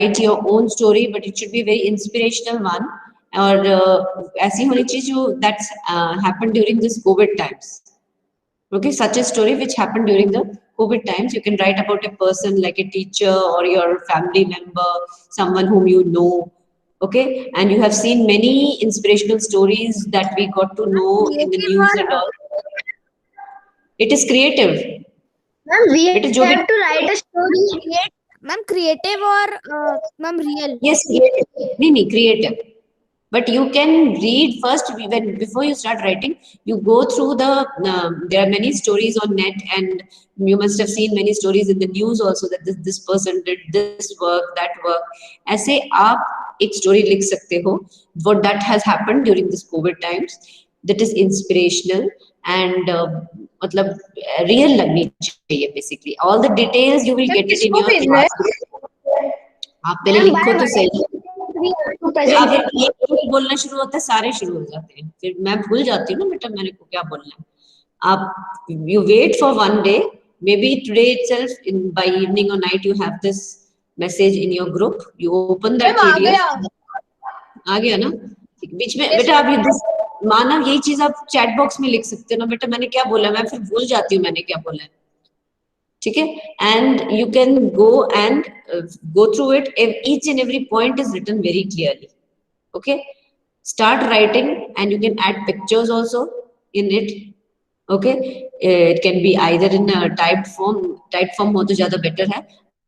your own story, but it should be a very inspirational one. और ऐसी होनी चाहिए जो that's happened during this COVID times. Okay, such a story which happened during the COVID times. You can write about a person like a teacher or your family member, someone whom you know. Okay, and you have seen many inspirational stories that we got to know in the news and all. It is creative. Ma'am, we It is have to write a story. Ma'am, creative or ma'am, real? Yes, creative. No, creative. But you can read first when before you start writing. You go through the. There are many stories on net, and you must have seen many stories in the news also that this person did this work, that work. ऐसे आप एक story लिख सकते हो. What that has happened during this COVID times. That is inspirational and मतलब real लगनी चाहिए basically. All the details you will get it in your class. आप पहले लिखो तो सही. अगर एक बोलना शुरू होता है सारे शुरू हो जाते हैं, फिर मैं भूल जाती हूँ ना बेटा मैंने को क्या बोलना है. आप you wait for one day, maybe today itself by evening or night you have this message in your group, you open that PDF. आ गया ना. बीच में बेटा आप ये मानव यही चीज आप चैट बॉक्स में लिख सकते हो ना बेटा मैंने क्या बोला, मैं फिर भूल जाती हूँ मैंने क्या बोला है. ठीक है, and you can go and go through it. Each and every point is written very clearly. Okay, start writing and you can add pictures also in it. Okay, it can be either in a typed form. Typed form हो तो ज़्यादा better है.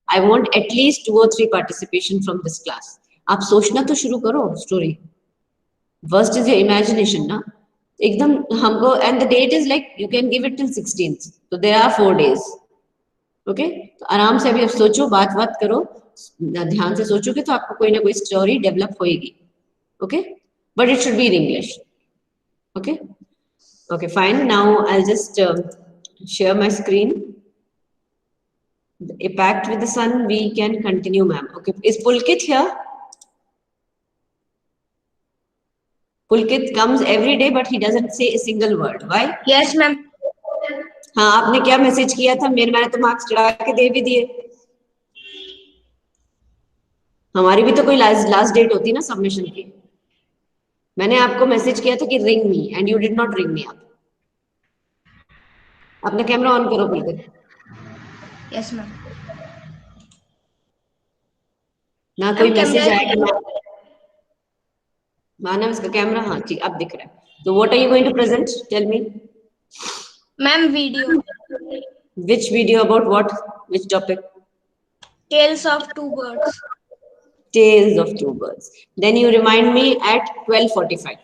I want at least 2 or 3 participation from this class. आप सोचना तो शुरू करो story. First is your imagination ना. एकदम हमको and the date is like you can give it till 16th. So there are 4 days. Okay, तो आराम से अभी अब सोचो, बात करो, ध्यान से सोचोगे तो आपको कोई ना कोई स्टोरी डेवलप होएगी. Okay, but it should be in English. Okay okay fine. Now I just share my screen. A pact with the sun, we can continue, ma'am. Okay, is Pulkit here? Pulkit comes every day, but he doesn't say a single word. Why? Yes, ma'am. हाँ, आपने क्या message किया था? मैंने तो marks चढ़ा के दे भी दिए. हमारी भी तो कोई लास्ट डेट होती है ना सबमिशन की. मैंने आपको मैसेज किया था कि ring me and you did not ring me. आप अपना कैमरा ऑन करो बिल्कुल. Yes, ma'am. ना कोई मैसेज आएगा मानव इसका कैमरा. हाँ ठीक, अब दिख रहा है. तो what are you going to present? Tell me. Ma'am, video. Which video about what? Which topic? Tales of Two Birds. Tales of Two Birds. Then you remind me at 12:45.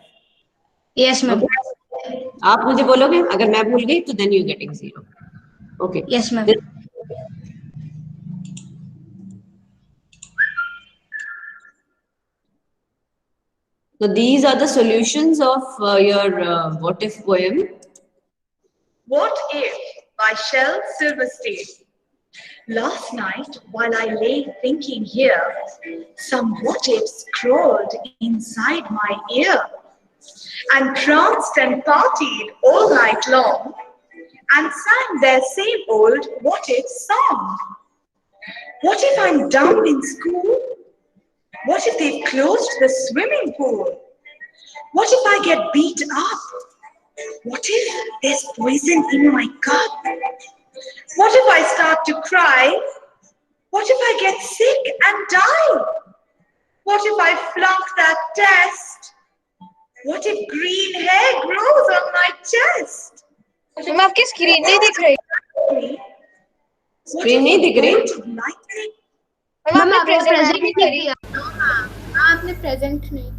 Yes, ma'am. Okay? आप मुझे बोलोगे, अगर मैं भूल गई तो then you getting 0. Okay. Yes, ma'am. So these are the solutions of your what if poem. What if by Shel Silverstein. Last night, while I lay thinking here, some what ifs crawled inside my ear and pranced and partied all night long and sang their same old what if song. What if I'm dumb in school? What if they've closed the swimming pool? What if I get beat up? What if there's poison in my cup? What if I start to cry? What if I get sick and die? What if I flunk that test? What if green hair grows on my chest? Ma'am आपकी screen नहीं दिख रही. Screen नहीं दिख रही? Ma'am आपने present नहीं किया. आपने प्रेजेंट नहीं.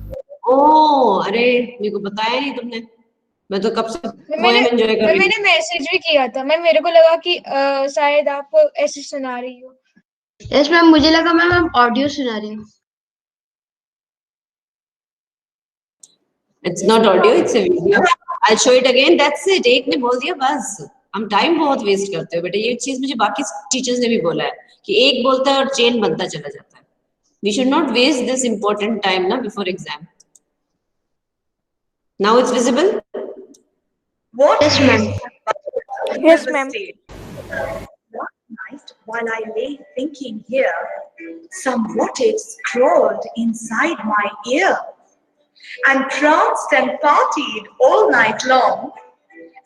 ओह अरे मेरे को बताया नहीं तुमने. मैं तो कब से पोएम एंजॉय कर रही हूं. मैंने मैसेज भी किया था. मैं मेरे को लगा कि शायद आप ऐसे सुना रही हो. यस मैम, मुझे लगा मैम आप ऑडियो सुना रही हो. It's not audio, it's a video. I'll show it again. That's it. एक ने बोल दिया बस. हम टाइम बहुत वेस्ट करते हो बेटा. ये चीज मुझे बाकी टीचर्स ने भी बोला है कि एक बोलता है और चेन बनता चला जाता है. We should not waste this important time na before exam. Now it's visible. What Yes, ma'am. Yes, ma'am. Last night, while I lay thinking here, some what-ifs crawled inside my ear and pranced and partied all night long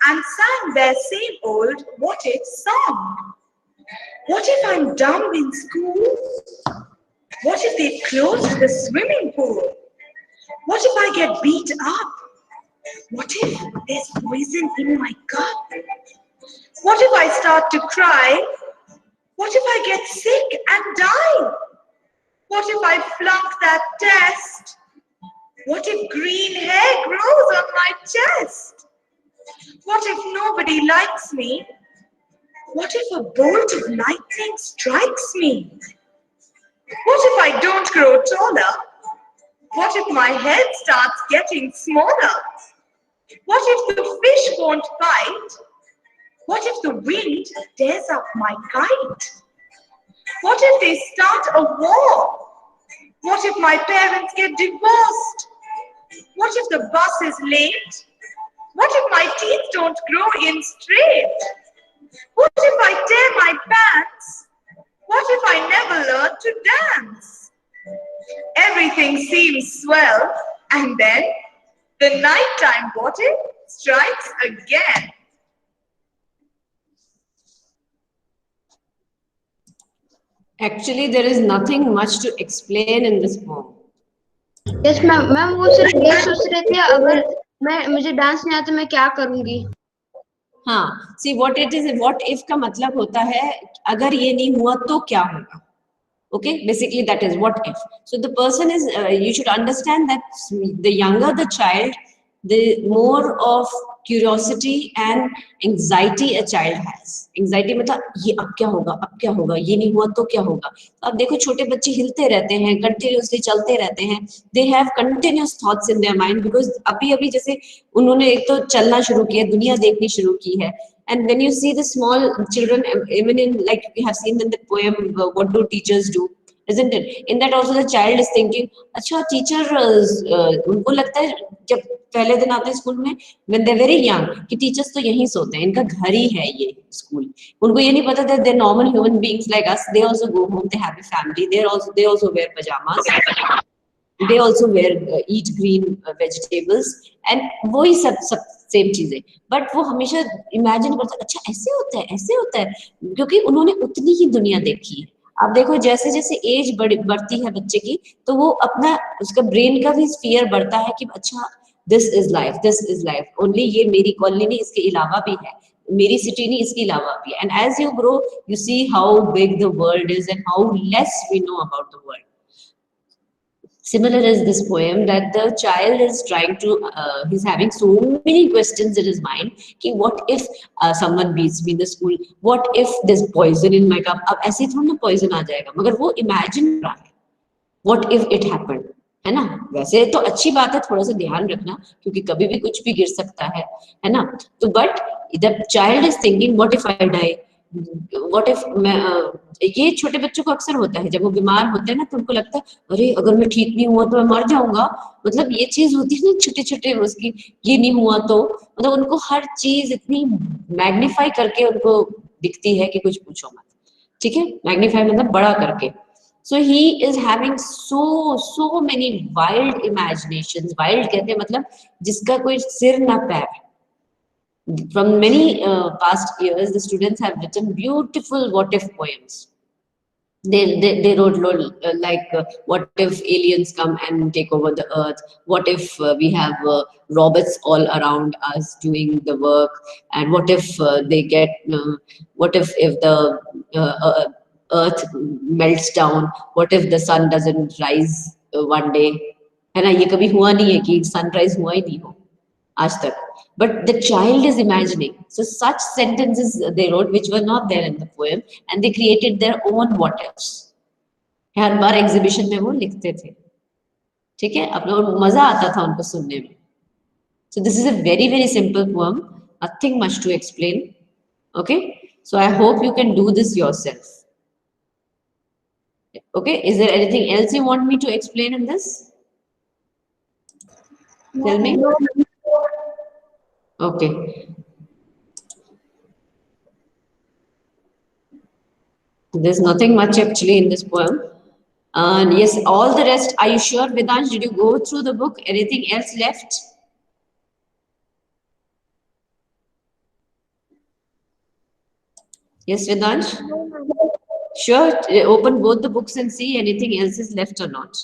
and sang their same old what-if song. What if I'm dumb in school? What if they closed the swimming pool? What if I get beat up? What if there's poison in my cup? What if I start to cry? What if I get sick and die? What if I flunk that test? What if green hair grows on my chest? What if nobody likes me? What if a bolt of lightning strikes me? What if I don't grow taller? What if my head starts getting smaller? What if the fish won't bite? What if the wind tears up my kite? What if they start a war? What if my parents get divorced? What if the bus is late? What if my teeth don't grow in straight? What if I tear my pants? What if I never learn to dance? Everything seems swell, and then the nighttime what if strikes again. Actually, there is nothing much to explain in this poem. Yes ma'am ma'am वो सिर्फ ये सोच रहे थे अगर मुझे dance नहीं आता मैं क्या करूंगी. हाँ, see what it is, what if का मतलब होता है अगर ये नहीं हुआ तो क्या होगा. Okay, basically that is what if. So the person is, you should understand that the younger the child, the more of curiosity and anxiety a child has. Anxiety मतलब ये अब क्या होगा, ये नहीं हुआ तो क्या होगा. तो अब देखो छोटे बच्चे हिलते रहते हैं, continuously चलते रहते हैं. They have continuous thoughts in their mind because अभी जैसे उन्होंने एक तो चलना शुरू किया, दुनिया देखनी शुरू की है. And when you see the small children, even in, like we have seen in the poem, what do teachers do, isn't it? In that also the child is thinking, अच्छा teacher, उनको लगता है जब पहले दिन आते हैं स्कूल में, when they're very young, कि teachers तो यहीं सोते हैं, इनका घर ही है ये स्कूल. उनको ये नहीं पता that they're normal human beings like us. They also go home, they have a family, they also wear pajamas. They also eat green vegetables and वही सब सेम चीजें. बट वो हमेशा इमेजिन करते अच्छा ऐसे होता है क्योंकि उन्होंने उतनी ही दुनिया देखी है. आप देखो जैसे जैसे एज बढ़ती है बच्चे की तो वो अपना उसका ब्रेन का भी स्फीयर बढ़ता है कि अच्छा दिस इज लाइफ ओनली, ये मेरी कॉलोनी नहीं इसके अलावा भी है, मेरी सिटी नहीं इसके अलावा भी है. And as you grow you see how big the world is and how less we know about the world. Similar is this poem that the child is trying to, he's having so many questions in his mind. Ki what if someone beats me in the school? What if there's poison in my cup? अब ऐसे थोड़ा ना poison आ जाएगा, मगर वो imagine रहा है. What if it happened? है ना. वैसे तो अच्छी बात है, थोड़ा सा ध्यान रखना क्योंकि कभी भी कुछ भी गिर सकता है ना. तो but the child is thinking what if I die? What if ये छोटे बच्चों को अक्सर होता है जब वो बीमार होते हैं ना तो उनको लगता है अरे अगर मैं ठीक नहीं हुआ तो मैं मर जाऊंगा. मतलब ये चीज होती है ना छोटे छोटे उसकी, ये नहीं हुआ तो मतलब उनको हर चीज इतनी मैग्नीफाई करके उनको दिखती है कि कुछ पूछो मत. ठीक है, मैग्नीफाई मतलब बड़ा करके. So he is having so many wild imaginations. Wild कहते हैं मतलब जिसका कोई सिर ना पैर. From many past years, the students have written beautiful what-if poems. They wrote like what if aliens come and take over the earth? What if we have robots all around us doing the work? And what if they get? What if the earth melts down? What if the sun doesn't rise one day? है ना, ये कभी हुआ नहीं है कि sunrise हुआ ही नहीं हो आज तक. But the child is imagining. So such sentences they wrote which were not there in the poem and they created their own what ifs. Her bar exhibition में वो लिखते थे. ठीक है, अब लोग मजा आता था उनको सुनने में. So this is a very simple poem, nothing much to explain. Okay, so I hope you can do this yourself. Okay, is there anything else you want me to explain in this? Tell me. Okay. There's nothing much actually in this poem. And yes, all the rest. Are you sure, Vedansh? Did you go through the book? Anything else left? Yes, Vedansh? Sure. Open both the books and see anything else is left or not.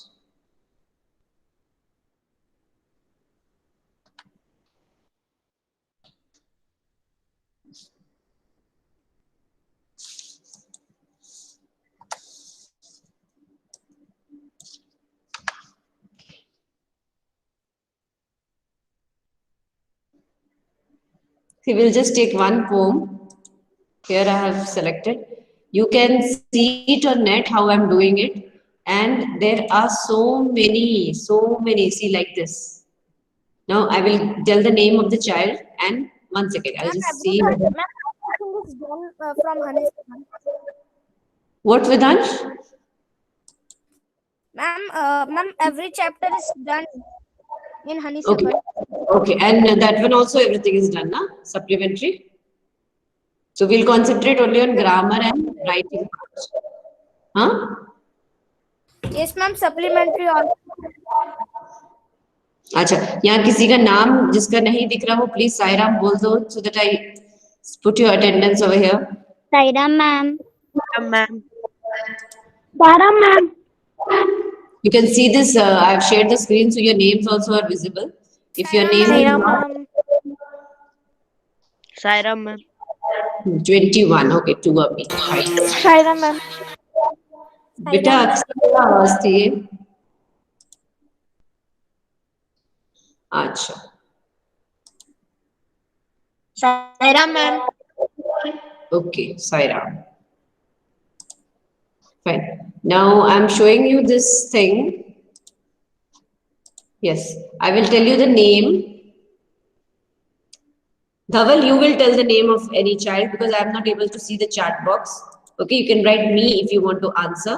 See, we'll just take one poem. Here I have selected. You can see it on net how I'm doing it. And there are so many. See, like this. Now I will tell the name of the child and 1 second. I'll Ma'am, just see. ma'am, everything is done from Honey's. What, Vedansh? Ma'am, every chapter is done in Honey Okay. Okay. And that one also everything is done, na? Supplementary. So we'll concentrate only on grammar and writing. Huh? Yes, ma'am, supplementary also. अच्छा, यहाँ किसी का नाम जिसका नहीं दिख रहा हो प्लीज साईराम बोल दो so that I put your attendance over here. Sairam, ma'am. Ma'am. Saram ma'am. You can see this. I've shared the screen so your names also are visible. If your name is Sairam, not ma'am. Sairam, ma'am. 21, okay, two of me. Right. Sairam, ma'am. बेटा अक्सर क्या आवाज थी ये? अच्छा. Sairam, ma'am. Okay, Sairam. Fine. Now I'm showing you this thing. Yes, I will tell you the name. Dhaval, you will tell the name of any child because I am not able to see the chat box. Okay, you can write me if you want to answer.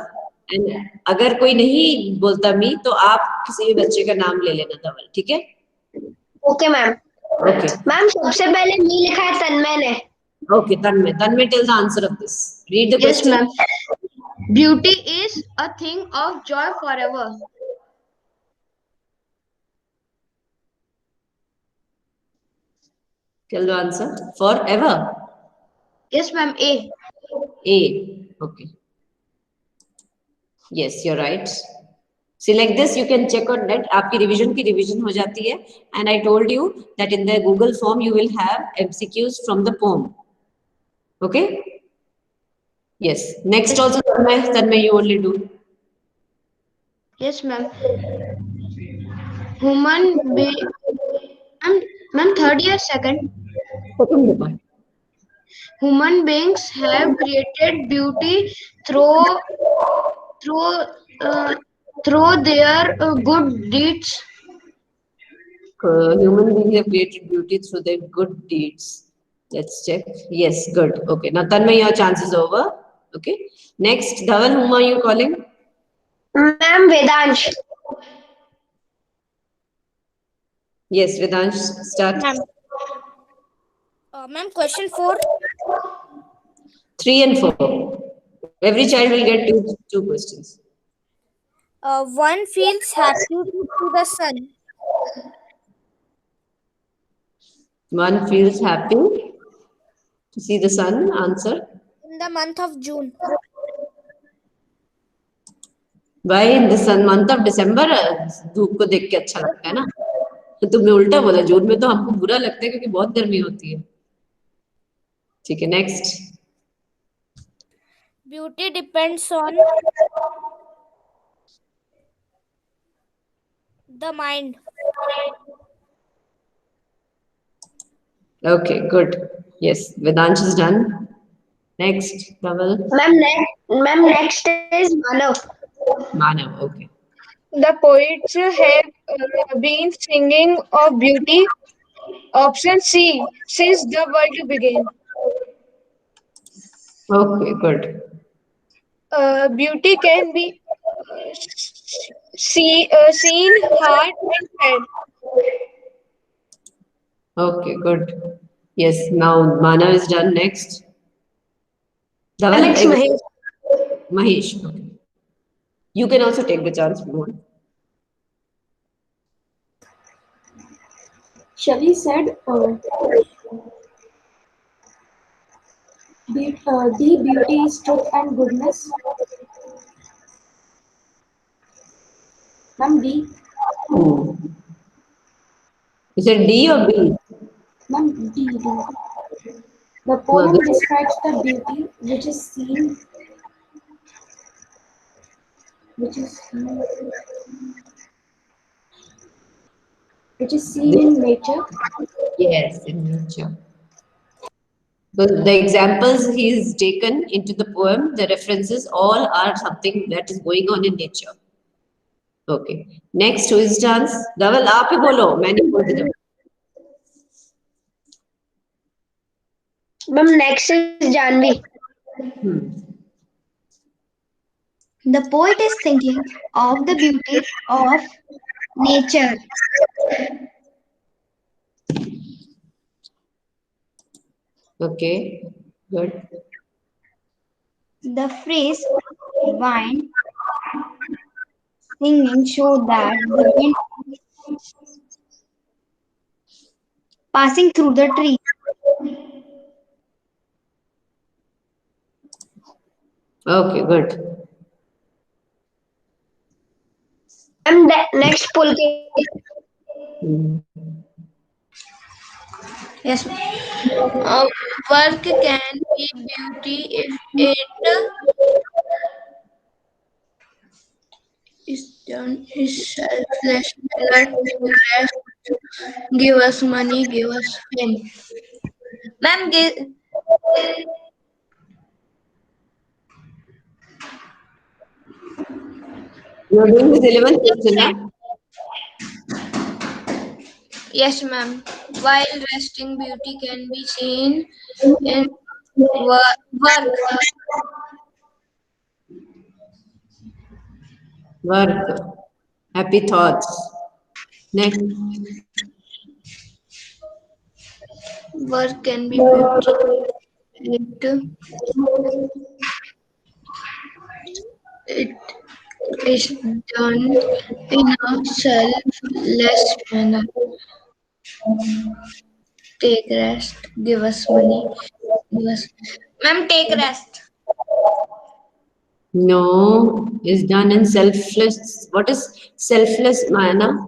And अगर कोई नहीं बोलता मी तो आप किसी भी बच्चे का नाम ले लेना धवल, ठीक है? Okay ma'am. Okay. मैम सबसे पहले मी लिखा है तन्मय ने. Okay, Tanmay. Tanmay, tell the answer of this. Read the Yes question. ma'am. Beauty is a thing of joy forever. Tell the answer. Forever. Yes ma'am. A. A. Okay. Yes, you're right. See, like this, you can check on net. आपकी revision की revision हो जाती है. And I told you that in the Google form you will have MCQs from the poem. Okay. Yes. Next also, Tanmay, you only do. Yes ma'am. Human be. Ma'am third year second. Human beings have created beauty through their good deeds. Human beings have created beauty through their good deeds. Let's check. Yes, good. Okay. Now, Tanmay, your chance is over. Okay. Next, Dhaval, whom are you calling? Ma'am Vedansh. Yes, Vedansh, start. Ma'am. Ma'am, question 4. 3 and 4. Every child will get two questions. One feels happy to see the sun. One feels happy to see the sun. Answer. In the month of June. Why in the month of December? धूप को देख के अच्छा लगता है ना? तो तुमने उल्टा बोला. जून में तो हमको बुरा लगता है क्योंकि बहुत गर्मी होती है. ठीक है, next. Beauty depends on the mind. Okay, good. Yes, Vedansh is done. Next, Dhaval. Ma'am next is Manav. Manav, okay. The poets have been singing of beauty. Option C, since the world began. Okay, good. Beauty can be seen, heard, and felt. Okay, good. Yes, now Manav is done. Next. Dhaval, Alex Mahesh. Mahesh. Okay. You can also take the chance if you want. Shavi said, the beauty is truth and goodness. Ma'am, B. Is it D or B? Ma'am, D. The Well, poem describes the beauty which is seen, which is seen in nature. yes, in nature. The examples he's taken into the poem, the references, all are something that is going on in nature. Okay. Next, who is chance? Dhaval, आप ही बोलो, मैं नहीं बोलती जब. Ma'am, next is Janvi. The poet is thinking of the beauty of nature. Okay. Good. The phrase wind singing show that the wind passing through the tree. Okay, good. And the next Pulki. Hmm. Yes. Work can be beauty if it is done is selfless manner. Take rest, give us money, give us fame. Ma'am, You're doing this 11th question, now? yes, ma'am. While resting, beauty can be seen in work. Work. Happy thoughts. Next. Work can be beauty. It is done in a selfless manner. Take rest, give us money, give us. Ma'am, take rest. No, is done in selfless. What is selfless मायना?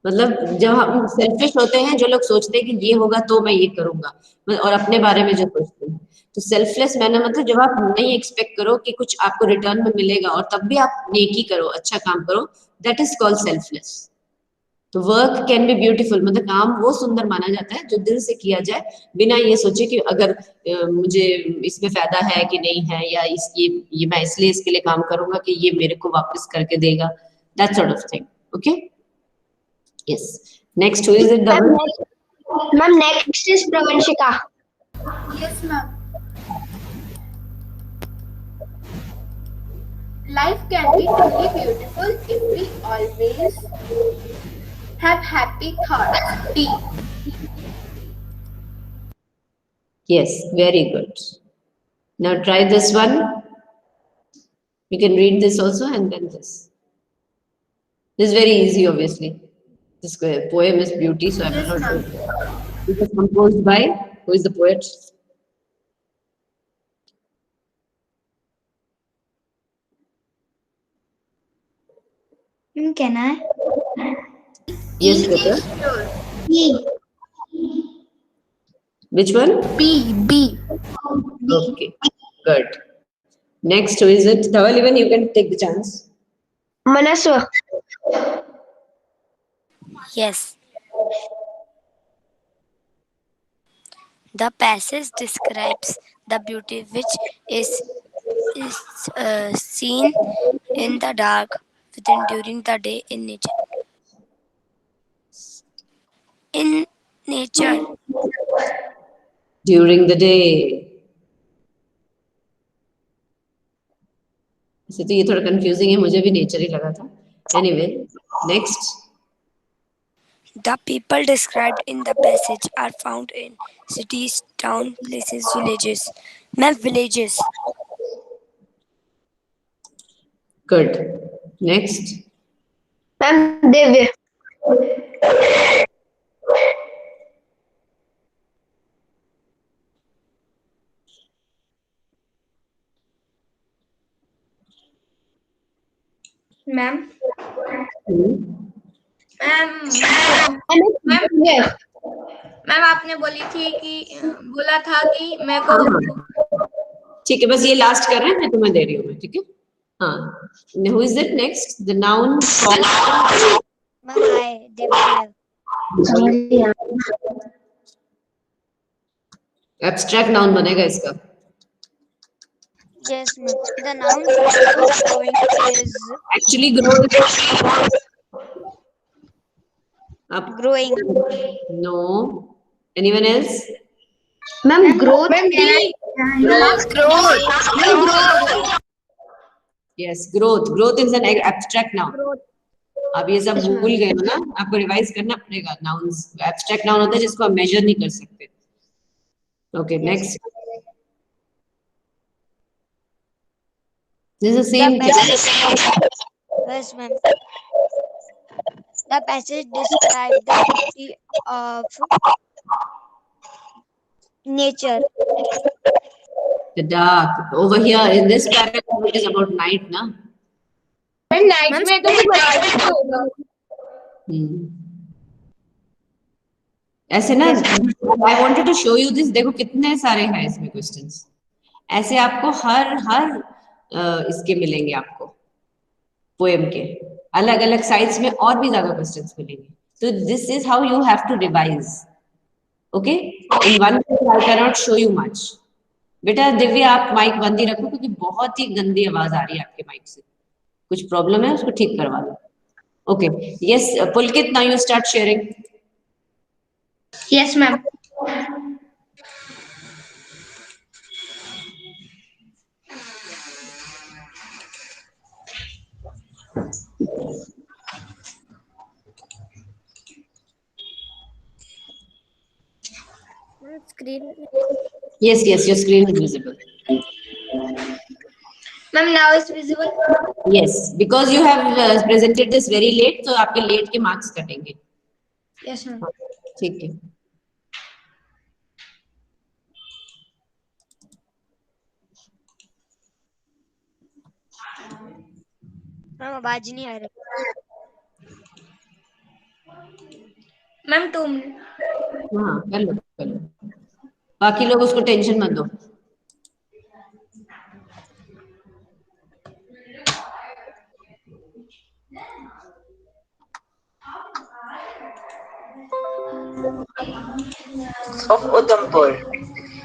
मतलब जब हम selfish होते हैं, जो लोग सोचते हैं कि ये होगा तो मैं ये करूंगा, और अपने बारे में जो सोचते हैं, तो सेल्फलेस मैनर मतलब जब आप नहीं एक्सपेक्ट करो कि कुछ आपको रिटर्न में मिलेगा और तब भी आप नेकी करो, अच्छा काम करो, दैट इज कॉल्ड सेल्फलेस. तो वर्क कैन बी ब्यूटीफुल, मतलब काम वो सुंदर माना जाता है जो दिल से किया जाए, बिना ये सोचे कि अगर मुझे इसमें फायदा है कि नहीं है, या ये मैं इसलिए इसके लिए काम करूंगा कि ये मेरे को वापस करके देगा, that sort of thing. Okay, yes. Next who is it? Ma'am, next is Pravanshika. Yes, ma'am. Life can be truly beautiful if we always have happy thoughts. D. Yes, very good. Now try this one. You can read this also and then this. This is very easy, obviously. This poem is beauty, so I will not do it. It was composed by, who is the poet? Can I? Yes, Peter. B. Which one? B. Okay, good. Next, who is it? Dhawal, even you can take the chance. Manaswa. Yes. The passage describes the beauty which is seen in the dark within during the day in nature. In nature. During the day. वैसे तो ये थोड़ा confusing है, मुझे भी nature ही लगा था. Anyway, next. The people described in the passage are found in cities, towns, places, villages. Ma'am, villages. Good. Next. Ma'am, Divya. Ma'am Hmm. Ma'am ma'am ma'am आपने बोला था कि मैं को ठीक है, बस ये लास्ट कर रहे हैं, मैं तुम्हें दे रही हूँ, ठीक है? हाँ. Who is it next? The noun form. Ma'am, I Divya. Abstract noun बनेगा इसका. Yes, ma'am. The noun for growing is Actually, growth. Up. growing. No. Anyone else? Ma'am, growth. Yes, growth. Growth is an abstract noun. अब ये सब भूल गए हो ना, आपको रिवाइज करना पड़ेगा. Nouns, abstract noun होता है जिसको आप मेजर नहीं कर सकते. Okay, next. This is the same. Yes, ma'am. The passage describes the beauty of nature. The dark. Over here in this paragraph, it is about night, na? Night में तो कुछ होगा. ऐसे ना, I wanted to show you this. देखो कितने सारे हैं इसमें questions. ऐसे आपको हर इसके मिलेंगे आपको पोएम के अलग अलग साइड्स में और भी ज्यादा क्वेश्चंस मिलेंगे. So this is how you have to revise. Okay? In one minute I cannot show you much. बेटा दिव्या आप माइक बंद ही रखो क्योंकि बहुत ही गंदी आवाज आ रही है आपके माइक से. कुछ प्रॉब्लम है, उसको ठीक करवा लो. Okay. Yes, Pulkit, now you start sharing. Yes ma'am. Screen. Yes, your screen is visible. Ma'am now is visible. Yes, because you have presented this very late, so आपके late के marks कटेंगे. Yes ma'am. ठीक है. Ma'am आवाज नहीं आ रही. Ma'am 2 minute. हाँ कर लो. बाकी लोग उसको टेंशन मत दो. Of Udhampur.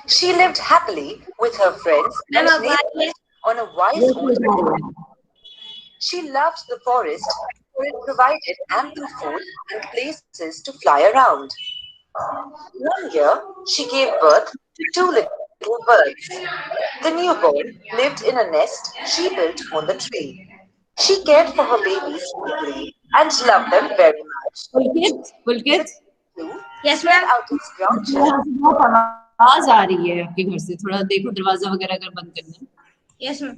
She lived happily with her friends and neighbors on a wide old. She loved the forest, for it provided ample food and places to fly around. One year, she gave birth to 2 little birds. The newborn lived in a nest she built on the tree. She cared for her babies deeply and loved them very much. Pulkit yes Spread ma'am. out its branches. बहुत आवाज आ रही है आपके घर से. थोड़ा देखो दरवाजा वगैरह अगर बंद करना. Yes ma'am.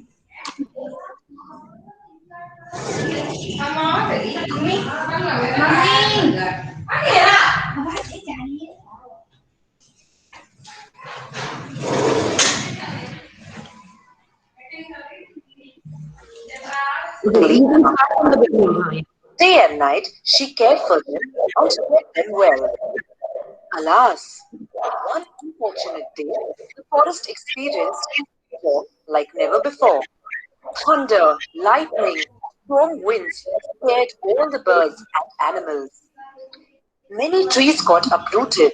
You can start from the beginning. हाँ. Day and night, she cared for them and fed them well. Alas, one unfortunate day, the forest experienced a storm like never before. Thunder, lightning, strong winds scared all the birds and animals. Many trees got uprooted.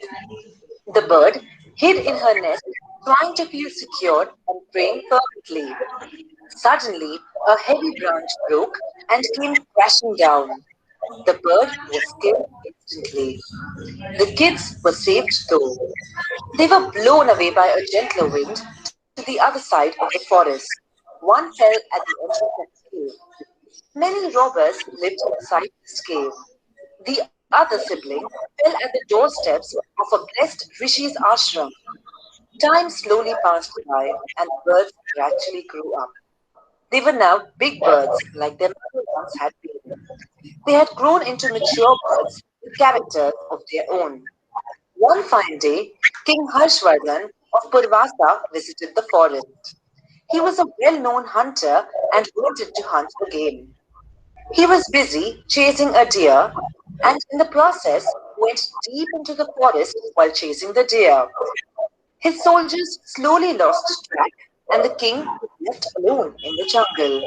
The bird hid in her nest, trying to feel secure and praying fervently. Suddenly, a heavy branch broke and came crashing down. The bird was killed instantly. The kids were saved though. They were blown away by a gentler wind to the other side of the forest. One fell at the entrance of the cave. Many robbers lived inside this cave. The other sibling fell at the doorsteps of a blessed Rishi's ashram. Time slowly passed by and the birds gradually grew up. They were now big birds like their mother once had been. They had grown into mature birds with characters of their own. One fine day, King Harshvardhan of Purvasa visited the forest. He was a well-known hunter and wanted to hunt for game. He was busy chasing a deer and in the process went deep into the forest while chasing the deer. His soldiers slowly lost track and the king was left alone in the jungle.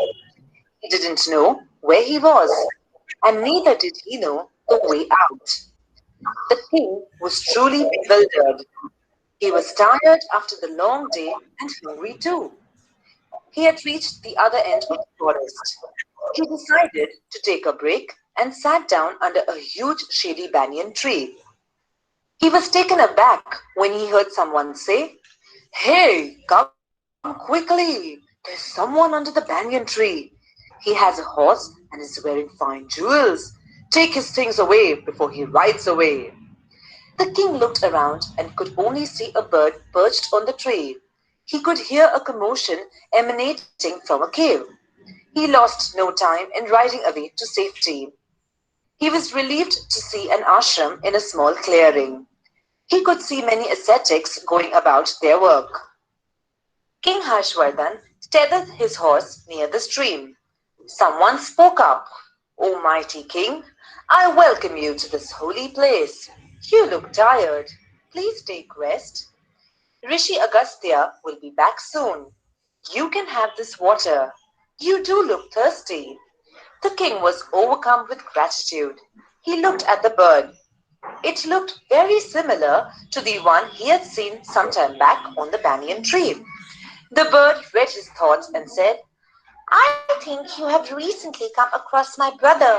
He didn't know where he was and neither did he know the way out. The king was truly bewildered. He was tired after the long day and hungry too. He had reached the other end of the forest. He decided to take a break and sat down under a huge shady banyan tree. He was taken aback when he heard someone say, "Hey, come quickly! There's someone under the banyan tree. He has a horse and is wearing fine jewels. Take his things away before he rides away." The king looked around and could only see a bird perched on the tree. He could hear a commotion emanating from a cave. He lost no time in riding away to safety. He was relieved to see an ashram in a small clearing. He could see many ascetics going about their work. King Harshvardhan tethered his horse near the stream. Someone spoke up. "O mighty king, I welcome you to this holy place. You look tired. Please take rest. Rishi Agastya will be back soon. You can have this water. You do look thirsty." The king was overcome with gratitude. He looked at the bird. It looked very similar to the one he had seen some time back on the banyan tree. The bird read his thoughts and said, "I think you have recently come across my brother.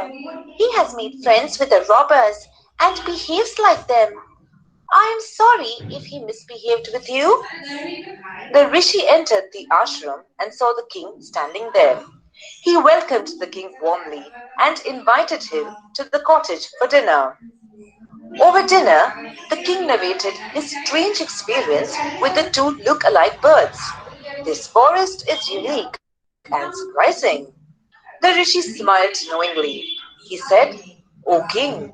He has made friends with the robbers and behaves like them. I am sorry if he misbehaved with you." The rishi entered the ashram and saw the king standing there. He welcomed the king warmly and invited him to the cottage for dinner. Over dinner, the king narrated his strange experience with the two look-alike birds. "This forest is unique and surprising." The rishi smiled knowingly. He said, "O king,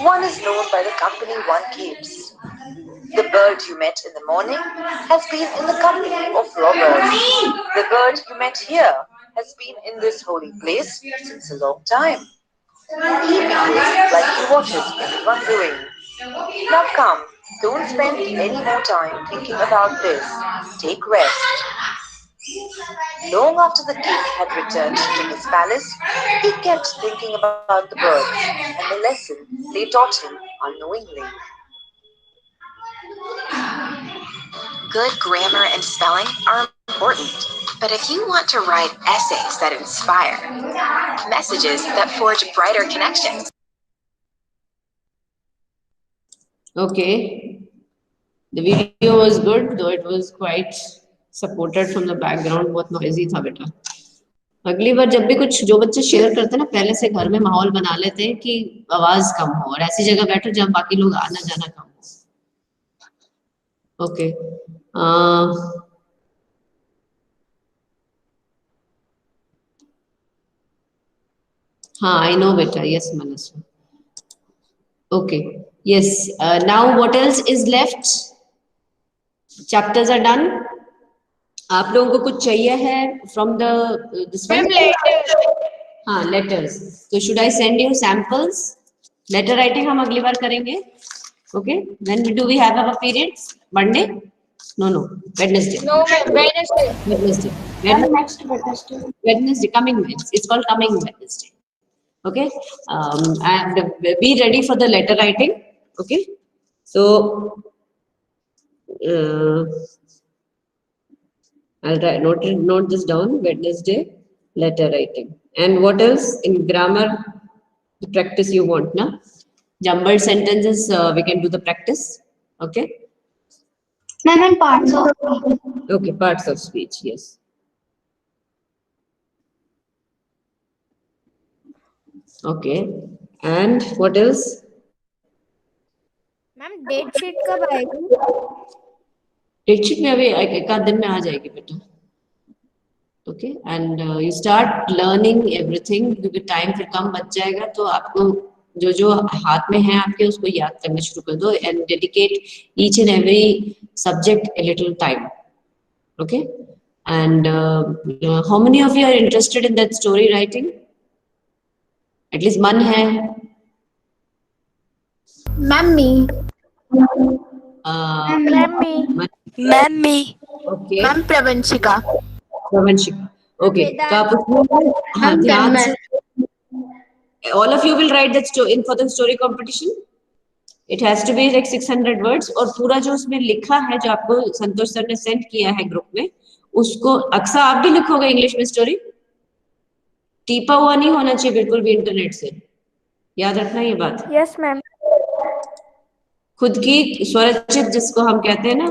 one is known by the company one keeps. The bird you met in the morning has been in the company of robbers. The bird you met here has been in this holy place since a long time. He behaves like he watches everyone doing. Now come, don't spend any more time thinking about this. Take rest." Long after the king had returned to his palace, he kept thinking about the birds and the lesson they taught him unknowingly. Good grammar and spelling are important, but if you want to write essays that inspire, messages that forge brighter connections. Okay. The video was good, though it was quite supported from the background. बहुत noisy था बेटा. अगली बार जब भी कुछ जो बच्चे share करते हैं ना, पहले से घर में माहौल बना लेते हैं कि आवाज कम हो और ऐसी जगह बैठो जहाँ बाकी लोग आना जाना कम हो. ओके. हाँ, I know बेटा. Yes, Manaswa. Okay. Yes. Now what else is left? Chapters are done. आप लोगों को कुछ चाहिए है from the this one? हाँ, letters. So should I send you samples? Letter writing हम अगली बार करेंगे. Okay. When do we have our periods? Monday? No. Wednesday. No, ma'am. Wednesday. Wednesday. Next Wednesday. Wednesday. Coming Wednesday. It's called coming Wednesday. Okay. And be ready for the letter writing. Okay. So I'll try note this down. Wednesday, letter writing. And what else in grammar? The practice you want, na? Jumbled sentences. We can do the practice. Okay. Ma'am, and parts of Okay, parts of speech. Yes. Okay. And what else? Ma'am date sheet कब आएगी? Date sheet में अभी एक आध दिन में आ जाएगी बेटा. Okay and you start learning everything, क्योंकि टाइम फिर कम बच जाएगा, तो आपको जो जो हाथ में है आपके उसको याद करना शुरू कर दो and dedicate each and every subject a little time. Okay and how many of you are interested in that story writing? At least मन है? Ma'am me. Ma'am me. Okay ma'am Pravanshika. Pravanshika. Okay तो आप उसमें हाँ ध्यान से, all of you will write that story in for the story competition. It has to be like 600 words और पूरा जो उसमें लिखा है जो आपको संतोष सर ने सेंड किया है ग्रुप में, उसको अक्सर आप भी लिखोगे इंग्लिश में स्टोरी. टीपा हुआ नहीं होना चाहिए बिल्कुल भी इंटरनेट से, याद रखना ये बात. Yes ma'am. खुद की स्वरचित जिसको हम कहते हैं ना